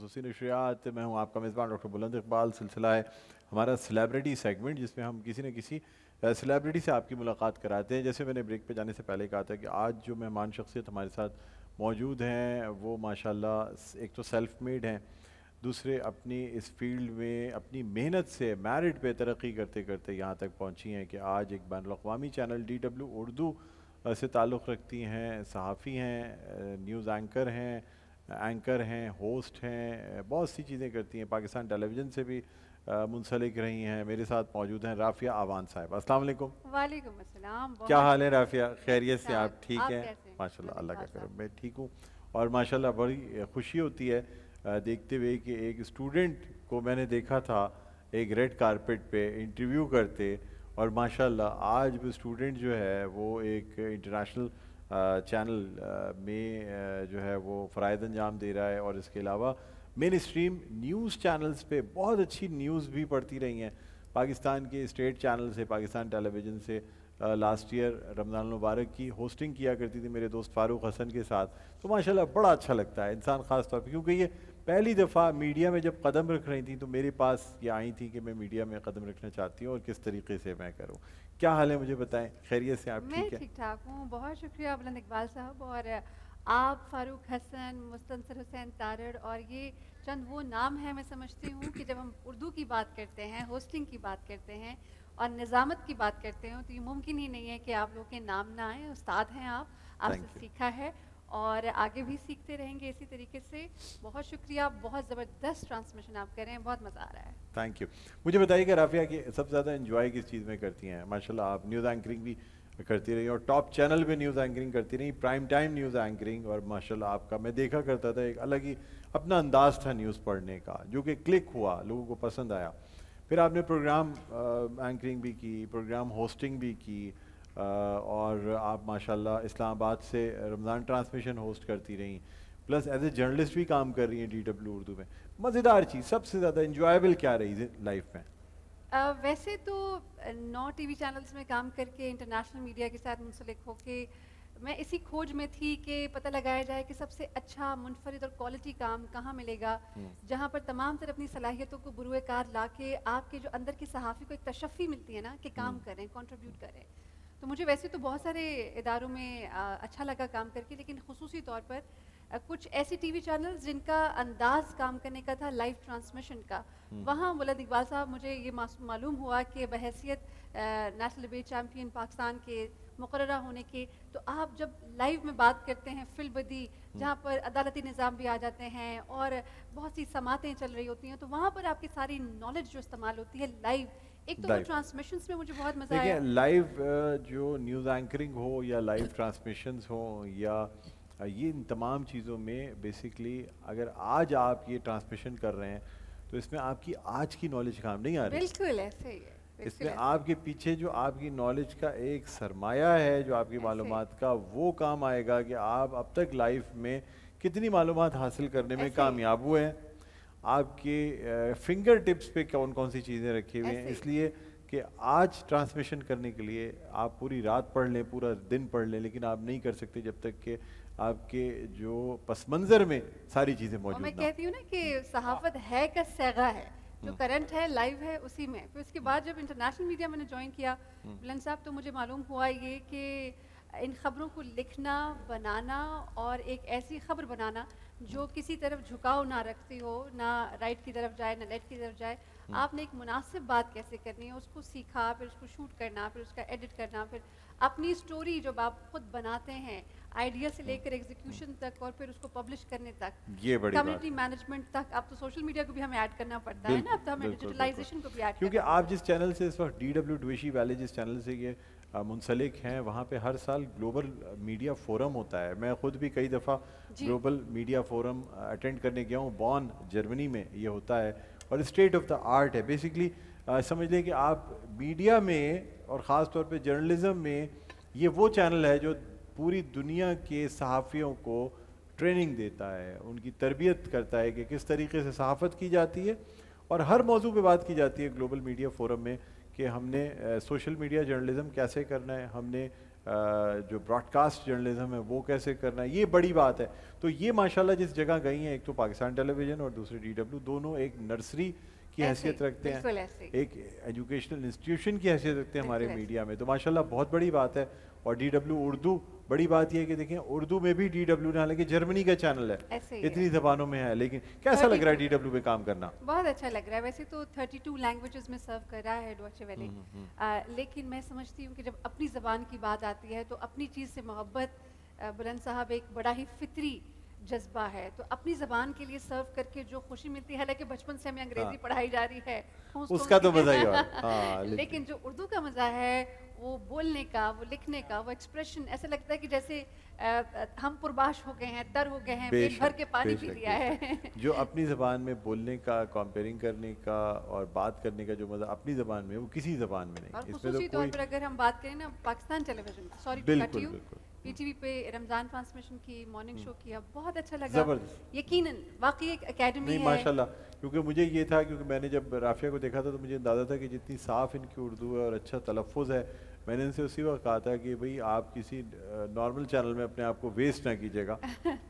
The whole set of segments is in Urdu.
خصوصی نشریات. میں ہوں آپ کا میزبان ڈاکٹر بلند اقبال. سلسلہ ہے ہمارا سلیبریٹی سیگمنٹ جس میں ہم کسی نہ کسی سلیبریٹی سے آپ کی ملاقات کراتے ہیں. جیسے میں نے بریک پہ جانے سے پہلے کہا تھا کہ آج جو مہمان شخصیت ہمارے ساتھ موجود ہیں وہ ماشاءاللہ ایک تو سیلف میڈ ہیں, دوسرے اپنی اس فیلڈ میں اپنی محنت سے میرٹ پہ ترقی کرتے کرتے یہاں تک پہنچی ہیں کہ آج ایک بین الاقوامی چینل DW اردو سے تعلق رکھتی ہیں, صحافی ہیں, نیوز اینکر ہیں, ہوسٹ ہیں, بہت سی چیزیں کرتی ہیں. پاکستان ٹیلی ویژن سے بھی منسلک رہی ہیں. میرے ساتھ موجود ہیں رافیہ آوان صاحب. السلام علیکم. وعلیکم السلام. کیا حال ہے رافیہ؟ خیریت سے آپ ٹھیک ہیں؟ کیسے ہیں؟ ماشاءاللہ اللہ کا کرم, میں ٹھیک ہوں. اور ماشاءاللہ بڑی خوشی ہوتی ہے دیکھتے ہوئے کہ ایک اسٹوڈنٹ کو میں نے دیکھا تھا ایک ریڈ کارپٹ پہ انٹرویو کرتے, اور ماشاءاللہ آج بھی اسٹوڈنٹ جو ہے وہ ایک انٹرنیشنل چینل میں جو ہے وہ فرائض انجام دے رہا ہے. اور اس کے علاوہ مین اسٹریم نیوز چینلز پہ بہت اچھی نیوز بھی پڑھتی رہی ہیں. پاکستان کے اسٹیٹ چینل سے, پاکستان ٹیلی ویژن سے لاسٹ ایئر رمضان المبارک کی ہوسٹنگ کیا کرتی تھی میرے دوست فاروق حسن کے ساتھ. تو ماشاءاللہ بڑا اچھا لگتا ہے انسان, خاص طور پہ کیونکہ یہ پہلی دفعہ میڈیا میں جب قدم رکھ رہی تھیں تو میرے پاس یہ آئی تھی کہ میں میڈیا میں قدم رکھنا چاہتی ہوں اور کس طریقے سے میں کروں. کیا حال ہے مجھے بتائیں؟ خیریت سے آپ ٹھیک ہیں؟ میں ٹھیک ٹھاک ہوں. بہت شکریہ بلند اقبال صاحب. اور آپ, فاروق حسن, مستنصر حسین تارڑ, اور یہ چند وہ نام ہیں میں سمجھتی ہوں کہ جب ہم اردو کی بات کرتے ہیں, ہوسٹنگ کی بات کرتے ہیں اور نظامت کی بات کرتے ہیں تو یہ ممکن ہی نہیں ہے کہ آپ لوگ کے نام نہ آئیں. استاد ہیں آپ سے سیکھا ہے اور آگے بھی سیکھتے رہیں گے اسی طریقے سے. بہت شکریہ. بہت زبردست ٹرانسمیشن آپ کر رہے ہیں, بہت مزہ آ رہا ہے. Thank you. مجھے بتائیے کہ رافیہ کہ سب سے زیادہ انجوائے کس چیز میں کرتی ہیں؟ ماشاءاللہ آپ نیوز اینکرنگ بھی کرتی رہی اور ٹاپ چینل پہ نیوز اینکرنگ کرتی رہی, پرائم ٹائم نیوز اینکرنگ, اور ماشاءاللہ آپ کا میں دیکھا کرتا تھا ایک الگ ہی اپنا انداز تھا نیوز پڑھنے کا جو کہ کلک ہوا, لوگوں کو پسند آیا. پھر آپ نے پروگرام اینکرنگ بھی کی, پروگرام ہوسٹنگ بھی کی, اور آپ ماشاءاللہ اسلام آباد سے رمضان ٹرانسمیشن ہوسٹ کرتی رہیں, پلس ایز اے جرنلسٹ بھی کام کر رہی ہیں DW اردو میں. مزیدار چیز, سب سے زیادہ انجوائبل کیا رہی لائف میں؟ ویسے تو 9 ٹی وی چینلز میں کام کر کے انٹرنیشنل میڈیا کے ساتھ منسلک ہو کے میں اسی کھوج میں تھی کہ پتہ لگایا جائے کہ سب سے اچھا, منفرد اور کوالٹی کام کہاں ملے گا جہاں پر تمام تر اپنی صلاحیتوں کو بروئے کار لا کے آپ کے جو اندر کے صحافی کو ایک تشفی ملتی ہے نا کہ کام کریں, کنٹریبیوٹ کریں. تو مجھے ویسے تو بہت سارے اداروں میں اچھا لگا کام کر کے, لیکن خصوصی طور پر کچھ ایسی ٹی وی چینلز جن کا انداز کام کرنے کا تھا لائیو ٹرانسمیشن کا, وہاں بلند اقبال صاحب مجھے یہ معلوم ہوا کہ بحیثیت نیشنل ڈبیٹ چیمپئن پاکستان کے مقررہ ہونے کے, تو آپ جب لائیو میں بات کرتے ہیں فل بدی جہاں پر عدالتی نظام بھی آ جاتے ہیں اور بہت سی سماعتیں چل رہی ہوتی ہیں, تو وہاں پر آپ کی ساری نالج جو استعمال ہوتی ہے لائیو, ایک تو وہ ٹرانسمیشنز میں مجھے بہت مزہ آیا. لائیو جو نیوز اینکرنگ ہو یا لائیو ٹرانسمیشنز ہوں یا یہ ان تمام چیزوں میں بیسکلی اگر آج آپ یہ ٹرانسمیشن کر رہے ہیں تو اس میں آپ کی آج کی نالج کام نہیں آ رہی. بالکل ایسے ہی ہے. اس میں آپ کے پیچھے جو آپ کی نالج کا ایک سرمایہ ہے, جو آپ کی معلومات کا, وہ کام آئے گا کہ آپ اب تک لائف میں کتنی معلومات حاصل کرنے میں کامیاب ہوئے ہیں, آپ کے فنگر ٹپس پہ کون کون سی چیزیں رکھی ہوئی ہیں. اس لیے کہ آج ٹرانسمیشن کرنے کے لیے آپ پوری رات پڑھ لیں, پورا دن پڑھ لیں, لیکن آپ نہیں کر سکتے جب تک کہ آپ کے جو پس منظر میں ساری چیزیں موجود میں نہ. کہتی ہوں نا کہ صحافت ہے کا صیغہ ہے, جو کرنٹ ہے لائیو ہے اسی میں. پھر اس کے بعد جب انٹرنیشنل میڈیا میں نے جوائن کیا بلند صاحب, تو مجھے معلوم ہوا یہ کہ ان خبروں کو لکھنا, بنانا اور ایک ایسی خبر بنانا جو کسی طرف جھکاؤ نہ رکھتی ہو, نہ رائٹ کی طرف جائے نہ لیفٹ کی طرف جائے. آپ نے ایک مناسب بات کیسے کرنی ہے اس کو سیکھا, پھر اس کو شوٹ کرنا, پھر اس کا ایڈٹ کرنا, پھر اپنی سٹوری جب آپ خود بناتے ہیں آئیڈیا سے لے کر ایگزیکیوشن تک اور پھر اس کو پبلش کرنے تک, یہ بڑی کمیونٹی مینجمنٹ تک. اب تو سوشل میڈیا کو بھی ہمیں ایڈ کرنا پڑتا ہے نا, اب تو ہمیں ڈیجیٹلائزیشن کو بھی ایڈ کرنا. کیونکہ آپ جس چینل سے اس وقت DW ڈویشی ویلی جس چینل سے یہ منسلک ہیں, وہاں پہ ہر سال گلوبل میڈیا فورم ہوتا ہے. میں خود بھی کئی دفعہ گلوبل میڈیا فورم اٹینڈ کرنے گیا ہوں. بون جرمنی میں یہ ہوتا ہے اور اسٹیٹ آف دا آرٹ ہے. بیسکلی سمجھ لیں کہ آپ میڈیا میں اور خاص طور پہ جرنلزم میں یہ وہ چینل ہے جو پوری دنیا کے صحافیوں کو ٹریننگ دیتا ہے, ان کی تربیت کرتا ہے کہ کس طریقے سے صحافت کی جاتی ہے, اور ہر موضوع پہ بات کی جاتی ہے گلوبل میڈیا فورم میں کہ ہم نے سوشل میڈیا جرنلزم کیسے کرنا ہے, ہم نے جو براڈ کاسٹ جرنلزم ہے وہ کیسے کرنا ہے, یہ بڑی بات ہے. تو یہ ماشاءاللہ جس جگہ گئی ہیں, ایک تو پاکستان ٹیلی ویژن اور دوسرے DW, دونوں ایک نرسری کی حیثیت رکھتے ہیں, ایک ایجوکیشنل انسٹیٹیوشن کی حیثیت رکھتے ہیں ہمارے میڈیا میں. تو ماشاءاللہ بہت بڑی بات ہے. اور DW اردو, بڑی بات یہ ہے کہ دیکھیں اردو میں بھی DW نے, حالانکہ جرمنی کا چینل ہے, اتنی زبانوں میں ہے, لیکن کیسا لگ رہا ہے DW پہ کام کرنا؟ بہت اچھا لگ رہا ہے. ویسے تو 32 لینگویجز میں سرو کر رہا ہے ڈوچے ویلے, لیکن میں سمجھتی ہوں کہ جب اپنی زبان کی بات آتی ہے تو اپنی چیز سے محبت, بلند صاحب, ایک بڑا ہی فطری جذبہ ہے. تو اپنی زبان کے لیے سرو کر کے جو خوشی ملتی ہے, حالانکہ بچپن سے ہمیں انگریزی پڑھائی جا رہی ہے اس کا تو مزہ ہی ہے, لیکن جو اردو کا مزہ ہے وہ بولنے کا, وہ لکھنے کا, وہ ایکسپریشن, ایسا لگتا ہے کہ جیسے ہم پرباش ہو گئے ہیں, تر ہو گئے ہیں, پیٹ بھر کے پانی پی لیا ہے. جو اپنی زبان میں بولنے کا, کمپیئرنگ کرنے کا اور بات کرنے کا جو مزہ اپنی زبان میں, وہ کسی زبان میں نہیں. اور خصوصی طور پر اگر ہم بات کریں نا Pakistan television, sorry to cut you, PTV پہ رمضان ٹرانسمیشن کی, مارننگ شو کیا, بہت اچھا لگا. یقیناً واقعی ایک اکیڈمی ہے ماشاءاللہ. کیونکہ مجھے یہ تھا, کیونکہ میں نے جب رافیہ کو دیکھا تھا تو مجھے اندازہ تھا کہ جتنی صاف ان کی اردو ہے اور اچھا تلفظ ہے, میں نے ان سے اسی وقت کہا تھا کہ بھئی آپ کسی نارمل چینل میں اپنے آپ کو ویسٹ نہ کیجیے گا.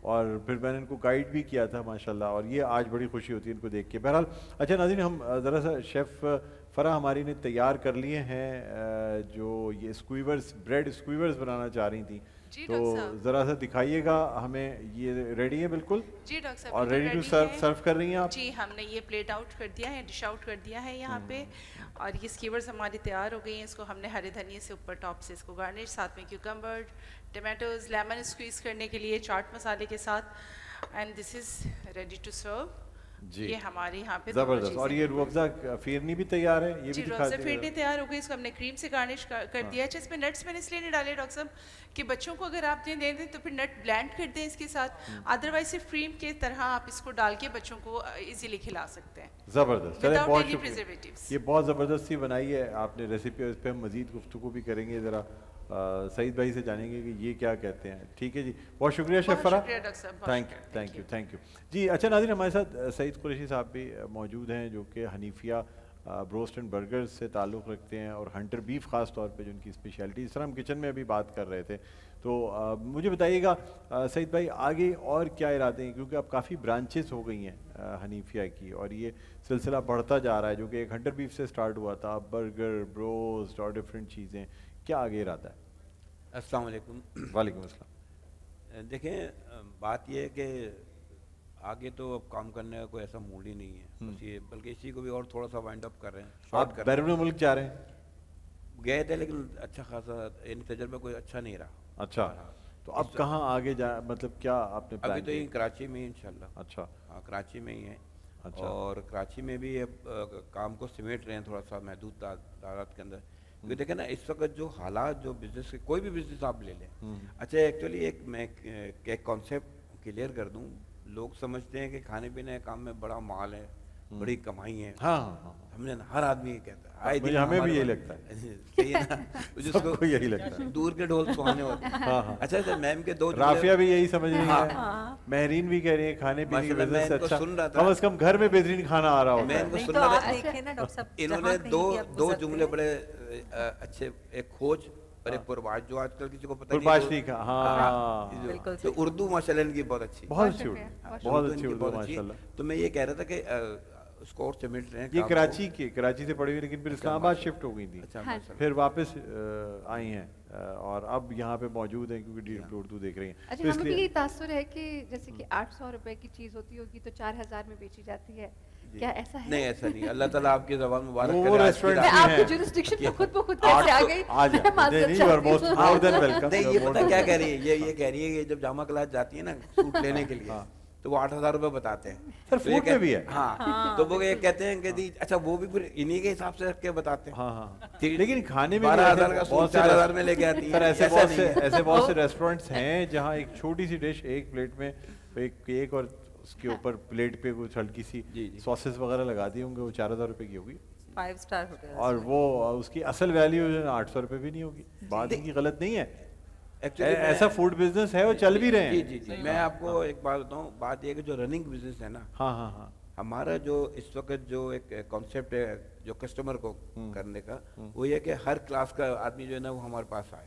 اور پھر میں نے ان کو گائیڈ بھی کیا تھا ماشاءاللہ, اور یہ آج بڑی خوشی ہوتی ہے ان کو دیکھ کے. بہرحال اچھا ناظرین, ہم ذرا سا شیف فرح ہماری نے تیار کر لیے ہیں جو یہ اسکویورز, بریڈ اسکویورز بنانا چاہ رہی تھیں, تو ذرا سا دکھائیے گا ہمیں. یہ ریڈی ہے بالکل؟ جی ڈاکٹر صاحب, اور ریڈی ٹو سرو کر رہی ہیں آپ؟ جی, ہم نے یہ پلیٹ آؤٹ کر دیا ہے, ڈش آؤٹ کر دیا ہے یہاں پہ, اور یہ اسکیورز ہماری تیار ہو گئی ہیں. اس کو ہم نے ہرے دھنیے سے اوپر ٹاپ سے اس کو گارنش, ساتھ میں کیوکمبر, ٹمیٹوز, لیمن اسکویز کرنے کے لیے چاٹ مسالے کے ساتھ, and this is ready to serve. جی یہ ہمارے یہاں پہ زبردست. اور یہ روح افزا پھیرنی بھی تیار ہے, یہ بھی روح افزا پھیرنی تیار ہو گئی. اس کو ہم نے کریم سے گارنش کر دیا ہے. اس میں نٹس میں نے اس لیے نہیں ڈالے ڈاکٹر صاحب کہ بچوں کو اگر آپ دے دیں تو پھر نٹ بلینڈ کر دیں اس کے ساتھ, ادروائز صرف کریم کی طرح آپ اس کو ڈال کے بچوں کو ایزیلی کھلا سکتے ہیں. زبردست. چلیں بہت شکریہ, یہ بہت زبردست سی بنائی ہے آپ نے ریسیپی, اور اس پہ ہم مزید گفتگو بھی کریں گے. ذرا سعید بھائی سے جانیں گے کہ یہ کیا کہتے ہیں. ٹھیک ہے جی, بہت شکریہ شیف فرح, تھینک یو. جی اچھا ناظرین, ہمارے ساتھ سعید قریشی صاحب بھی موجود ہیں جو کہ حنیفیہ بروسٹ اینڈ برگر سے تعلق رکھتے ہیں, اور ہنٹر بیف خاص طور پہ جو ان کی اسپیشلٹی. اس طرح ہم کچن میں ابھی بات کر رہے تھے, تو مجھے بتائیے گا سعید بھائی آگے اور کیا ارادے ہیں, کیونکہ اب کافی برانچز ہو گئی ہیں حنیفیہ کی, اور یہ سلسلہ بڑھتا جا رہا ہے, جو کہ ایک ہنٹر بیف سے سٹارٹ ہوا تھا, برگر, بروسٹ اور ڈفرینٹ چیزیں. کیا آگے ارادہ ہے؟ السلام علیکم. وعلیکم السلام. دیکھیں بات یہ ہے کہ آگے تو اب کام کرنے کا کوئی ایسا موڈ ہی نہیں ہے, بس یہ بلکہ اسی کو بھی اور تھوڑا سا وائنڈ اپ کر رہے ہیں. آپ بیرون ملک جا رہے ہیں؟ گئے تھے لیکن اچھا خاصا یعنی تجربہ کوئی اچھا نہیں رہا. اچھا, تو اب کہاں آگے جا, مطلب کیا آپ نے ابھی تو یہ کراچی میں ہی انشاءاللہ. اچھا, ہاں کراچی میں ہی ہے. اور کراچی میں بھی اب کام کو سمیٹ رہے ہیں تھوڑا سا محدود تعداد کے اندر. کیونکہ دیکھیں نا اس وقت جو حالات, جو بزنس کے, کوئی بھی بزنس آپ لے لیں. اچھا ایکچولی ایک میں ایک کانسیپٹ کلیئر کر دوں. لوگ سمجھتے ہیں کہ کھانے پینے کے کام میں بڑا مال ہے, بڑی کمائی ہے. ہاں, ہم نے ہر آدمی یہ کہتا ہے, ہمیں بھی یہی لگتا ہے, صحیح ہے نا, جس کو یہی لگتا ہے, دور کے ڈھول سہانے ہوتے ہیں. اچھا اچھا, میم کے 2 رافیہ بھی یہی سمجھ رہی ہے, مہرین بھی کہہ رہی ہے کھانے پینے کی وجہ سے اچھا, کم از کم گھر میں بہترین کھانا آ رہا ہو. میں ان کو سن رہا تھا, انہوں نے 2 جملے بڑے اچھے, ایک کھوج اور ایک پرواز, جو آج کل کسی کو پتہ نہیں ہے. ہاں, تو اردو ماشاءاللہ ان کی بہت اچھی, بہت اچھی اردو ماشاءاللہ. تو میں یہ کہہ رہا تھا کہ اس کو اور سمٹ رہے ہیں. یہ کراچی سے پڑھی ہوئی, لیکن پھر اسلام آباد شفٹ ہو گئی تھی, پھر واپس آئی ہیں اور اب یہاں پہ موجود ہیں کیونکہ اردو دیکھ رہی ہیں. اچھا, ہمیں بھی یہ تاثر ہے کہ جیسے کہ 800 روپے کی چیز ہوتی ہوگی تو 4000 میں بیچی جاتی ہے, کیا ایسا ہے؟ نہیں ایسا نہیں, اللہ تعالیٰ آپ کی زبان مبارک کرے. وہ ریسٹورنٹ میں آپ کی جورسڈکشن تو خود بخود کیسے آ گئی, یہ پتہ کیا کہہ رہی ہے, یہ کہہ رہی ہے کہ جب جامع کلاس جاتی ہے نا سوٹ لینے کے لیے تو وہ 8000 روپے بتاتے ہیں. سر فوڈ میں بھی ہے. ہاں, تو وہ یہ کہتے ہیں کہ اچھا وہ بھی پھر انہی کے حساب سے رکھ کے بتاتے ہیں. ہاں, لیکن کھانے میں 12000 کا سوٹ 4000 میں لے کے آتی ہے. ایسے بہت سے ریسٹورینٹس ہیں جہاں ایک چھوٹی سی ڈش, ایک پلیٹ میں ایک کیک اور اس کے اوپر پلیٹ پہ کچھ ہلکی سی سوسز وغیرہ لگا دی ہوں گے, وہ 4000 روپے کی ہوگی, 5 اسٹار ہوٹل, اور وہ اس کی اصل ویلیو 800 روپے بھی نہیں ہوگی. بات ان کی غلط نہیں ہے, ایسا فوڈ بزنس ہے, وہ چل بھی رہے ہیں. جی جی, میں آپ کو ایک بات بتاؤں, بات یہ ہے کہ جو رننگ بزنس ہے نا, ہاں, ہمارا جو اس وقت جو ایک کانسیپٹ ہے جو کسٹمر کو کرنے کا, وہ یہ کہ ہر کلاس کا آدمی جو ہے نا وہ ہمارے پاس آئے.